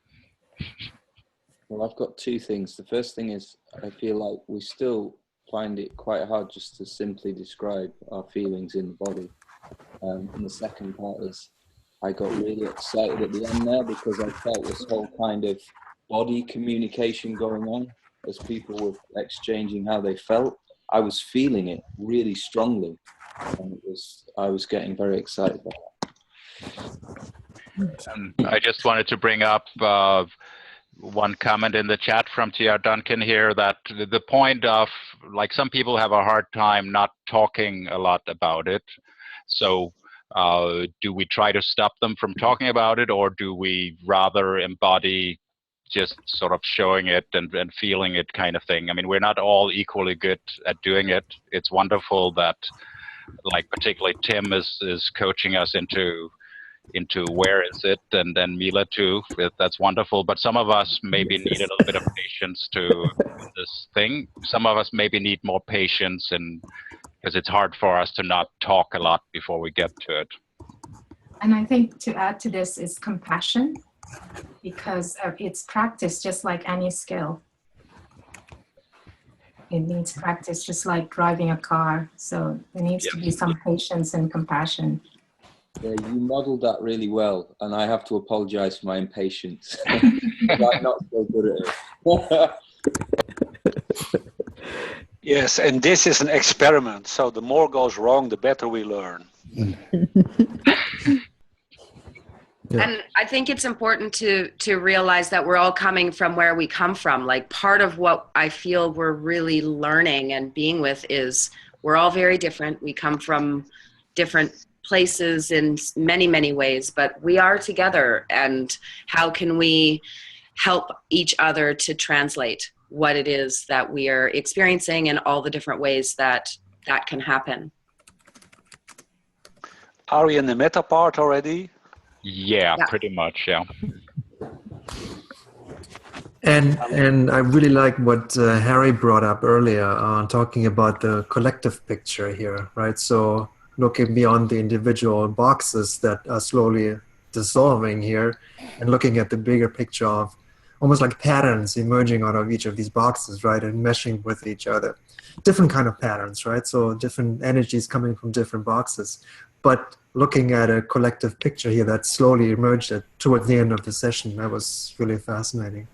Well, I've got two things. The first thing is I feel like we still find it quite hard just to simply describe our feelings in the body. And the second part is I got really excited at the end there because I felt this whole kind of body communication going on as people were exchanging how they felt. I was feeling it really strongly, and I was getting very excited about that. I just wanted to bring up one comment in the chat from T.R. Duncan here, that the point of, like, some people have a hard time not talking a lot about it. So do we try to stop them from talking about it, or do we rather embody just sort of showing it and feeling it kind of thing? I mean, we're not all equally good at doing it. It's wonderful that, like, particularly Tim is coaching us into where is it, and then Mila too. That's wonderful. But some of us maybe need a little bit of patience to this thing. Some of us maybe need more patience, and because it's hard for us to not talk a lot before we get to it. And I think to add to this is compassion, because it's practice just like any skill. It needs practice just like driving a car. So there needs to be some patience and compassion. Yeah, you modeled that really well, and I have to apologize for my impatience. I'm not so good at it. Yes, and this is an experiment. So the more goes wrong, the better we learn. And I think it's important to realize that we're all coming from where we come from. Like, part of what I feel we're really learning and being with is we're all very different. We come from different places in many, many ways, but we are together. And how can we help each other to translate what it is that we are experiencing and all the different ways that can happen? Are we in the meta part already? Yeah, pretty much, yeah. And I really like what Harry brought up earlier, talking about the collective picture here, right? So looking beyond the individual boxes that are slowly dissolving here, and looking at the bigger picture of almost like patterns emerging out of each of these boxes, right? And meshing with each other. Different kind of patterns, right? So different energies coming from different boxes. But looking at a collective picture here that slowly emerged towards the end of the session, that was really fascinating.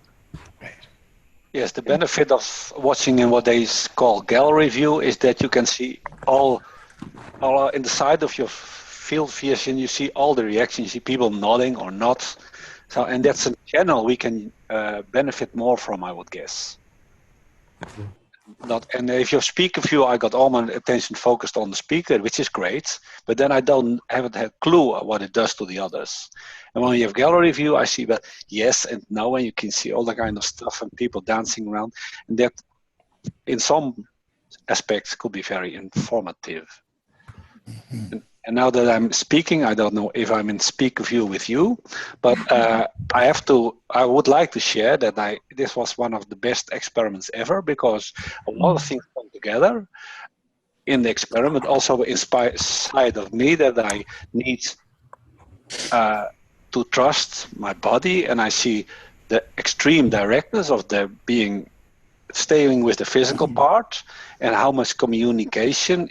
Yes, the benefit of watching in what they call gallery view is that you can see all in the side of your field vision, you see all the reactions, you see people nodding or not. So, and that's a channel we can benefit more from, I would guess. And if you speaker view, I got all my attention focused on the speaker, which is great, but then I haven't had a clue what it does to the others. And when you have gallery view, I see that yes and no, and you can see all the kind of stuff and people dancing around, and that in some aspects could be very informative. And now that I'm speaking, I don't know if I'm in speaker view with you, but I would like to share that this was one of the best experiments ever, because a lot of things come together in the experiment, also inside of me, that I need to trust my body, and I see the extreme directness of staying with the physical part, and how much communication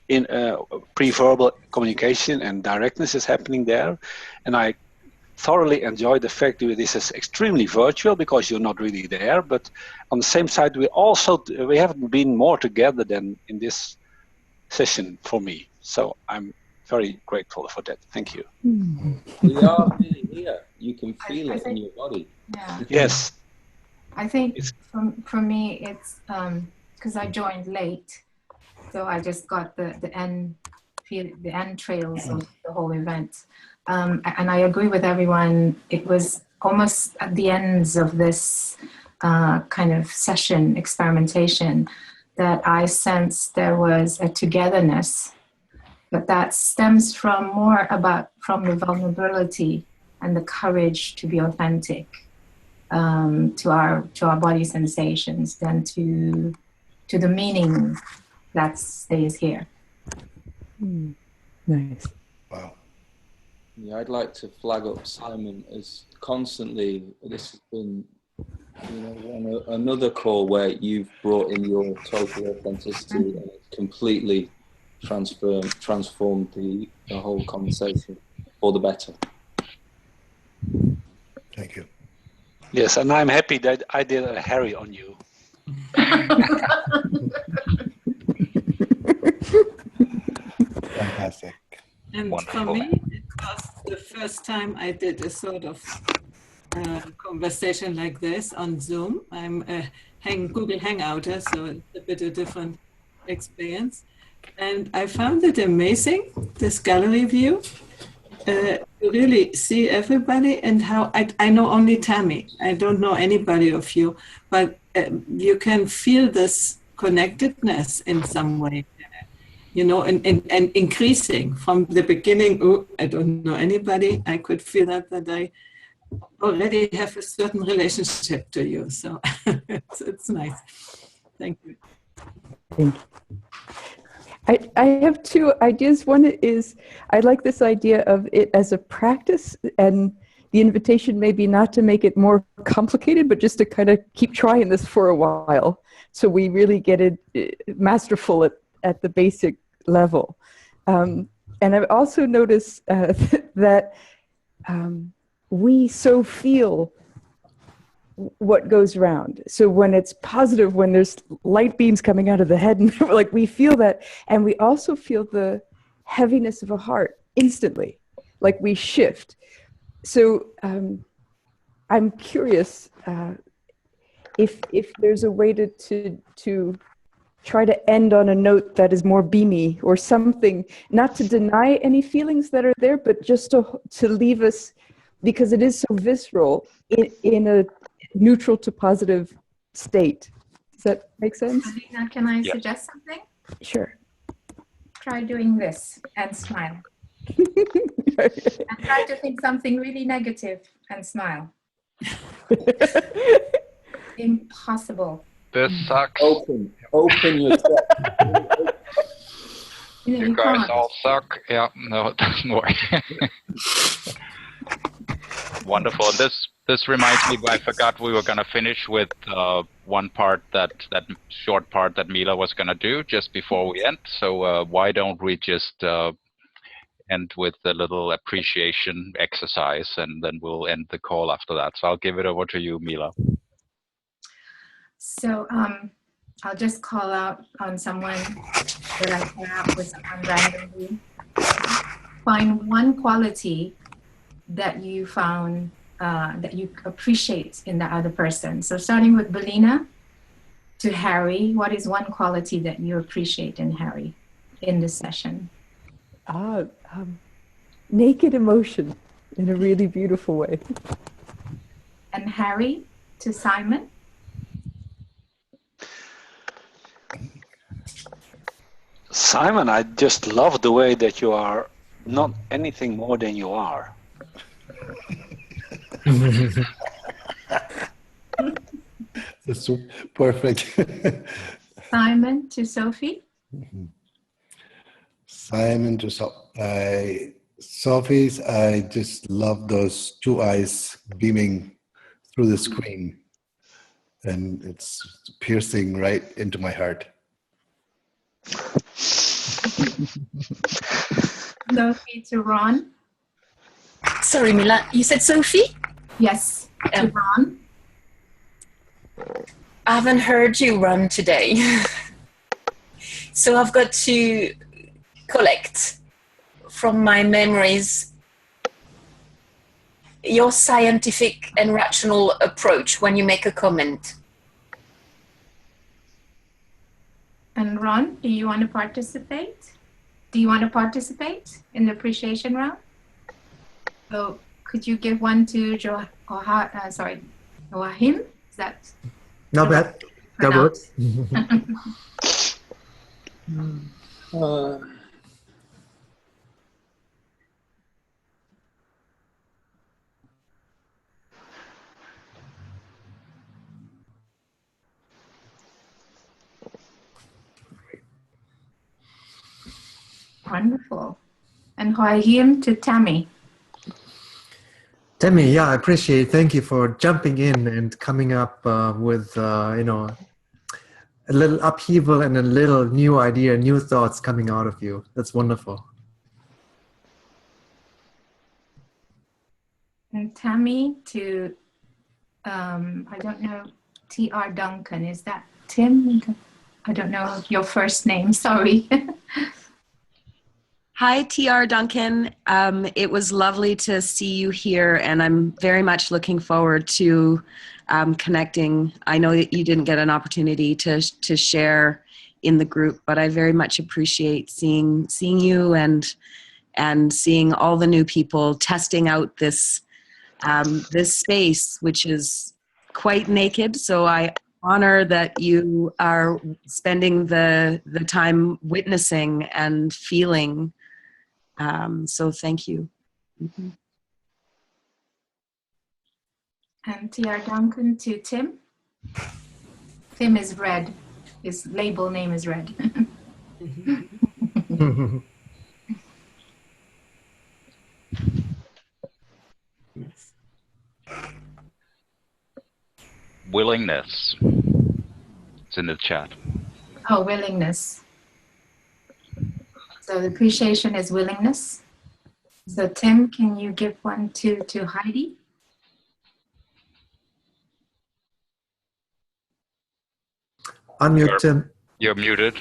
in pre-verbal communication and directness is happening there. And I thoroughly enjoy the fact that this is extremely virtual because you're not really there. But on the same side, we haven't been more together than in this session for me. So I'm very grateful for that. Thank you. We are really here. You can feel it in your body. Yeah. Yes. I think for me, it's because I joined late, so I just got the end trails of the whole event. And I agree with everyone. It was almost at the ends of this kind of session experimentation that I sensed there was a togetherness, but that stems from the vulnerability and the courage to be authentic to our body sensations than to the meaning that stays here. Nice. Wow. Yeah, I'd like to flag up Simon as constantly. This has been, another call where you've brought in your total authenticity and completely transformed the whole conversation for the better. Thank you. Yes, and I'm happy that I did a Harry on you. Fantastic. And Wonderful. for me, it was the first time I did a sort of conversation like this on Zoom. I'm a Google Hangouter, so it's a bit of a different experience. And I found it amazing, this gallery view. You really see everybody, and how I know only Tammy. I don't know anybody of you, but you can feel this connectedness in some way, and increasing from the beginning. Oh, I don't know anybody. I could feel that I already have a certain relationship to you. So it's nice. Thank you. Thank you. I have two ideas. One is I like this idea of it as a practice, and the invitation maybe not to make it more complicated, but just to kind of keep trying this for a while, so we really get it masterful at the basic level. And I've also noticed that we so feel what goes around. So when it's positive, when there's light beams coming out of the head, and like we feel that, and we also feel the heaviness of a heart instantly, like we shift. So I'm curious if there's a way to try to end on a note that is more beamy or something, not to deny any feelings that are there, but just to leave us, because it is so visceral, in a neutral to positive state. Does that make sense? Alina, can I suggest something? Sure. Try doing this and smile. And try to think something really negative and smile. Impossible. This sucks. Open yourself. You guys all suck. Yeah, no, it doesn't work. Wonderful. And this reminds me, I forgot we were going to finish with one part, that short part that Mila was going to do just before we end. So why don't we just end with a little appreciation exercise, and then we'll end the call after that. So I'll give it over to you, Mila. So I'll just call out on someone that I pair up with someone randomly. Find one quality that you found that you appreciate in the other person. So starting with Belina to Harry, what is one quality that you appreciate in Harry in this session? Naked emotion in a really beautiful way. And Harry to Simon? Simon, I just love the way that you are not anything more than you are. That's perfect. Simon to Sophie? Simon to Sophie's, I just love those two eyes beaming through the screen, and it's piercing right into my heart. Sophie to Ron. Sorry, Mila, you said Sophie? Yes, to Ron. I haven't heard you, Ron, today. So I've got to collect from my memories your scientific and rational approach when you make a comment. And Ron, do you want to participate? Do you want to participate in the appreciation round? So could you give one to Joachim? Is that Not bad. Double. Wonderful. And Joachim to Tammy. Tammy, yeah, I appreciate. Thank you for jumping in and coming up with a little upheaval and a little new idea, new thoughts coming out of you. That's wonderful. And Tammy to, I don't know, T.R. Duncan. Is that Tim? I don't know your first name. Sorry. Hi, TR Duncan. It was lovely to see you here, and I'm very much looking forward to connecting. I know that you didn't get an opportunity to share in the group, but I very much appreciate seeing you and seeing all the new people testing out this this space, which is quite naked. So I honor that you are spending the time witnessing and feeling. So thank you. Mm-hmm. And T.R. Duncan to Tim. Tim is red. His label name is red. Willingness. It's in the chat. Oh, willingness. So the appreciation is willingness. So Tim, can you give one to Heidi? Unmute Tim. You're muted.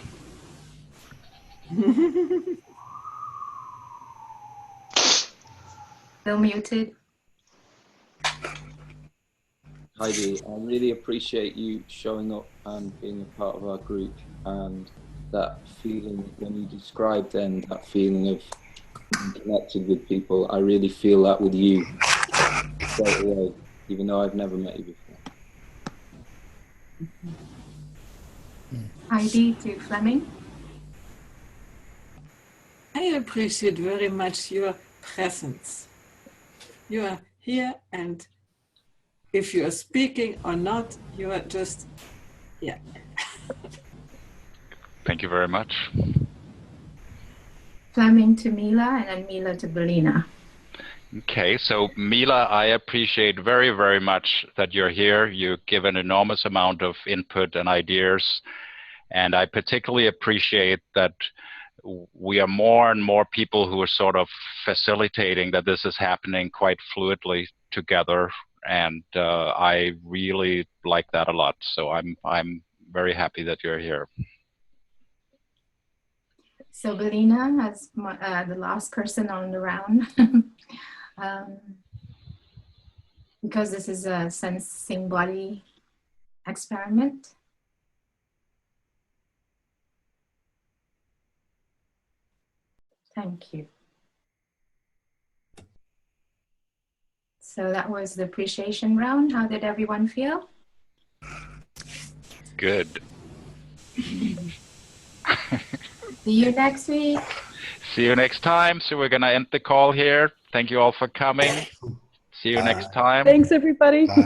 Still muted. Heidi, I really appreciate you showing up and being a part of our group, and that feeling when you described then that feeling of being connected with people. I really feel that with you straight away, even though I've never met you before. Heidi to Fleming. I appreciate very much your presence. You are here, and if you are speaking or not, you are just, yeah. Thank you very much. Fleming to Mila, and then Mila to Belina. Okay, so Mila, I appreciate very, very much that you're here. You give an enormous amount of input and ideas, and I particularly appreciate that we are more and more people who are sort of facilitating that this is happening quite fluidly together, and I really like that a lot. So I'm very happy that you're here. So Belina, as the last person on the round, because this is a sensing body experiment. Thank you. So that was the appreciation round. How did everyone feel? Good. See you next week. See you next time. So we're going to end the call here. Thank you all for coming. See you next time. Thanks, everybody. Bye.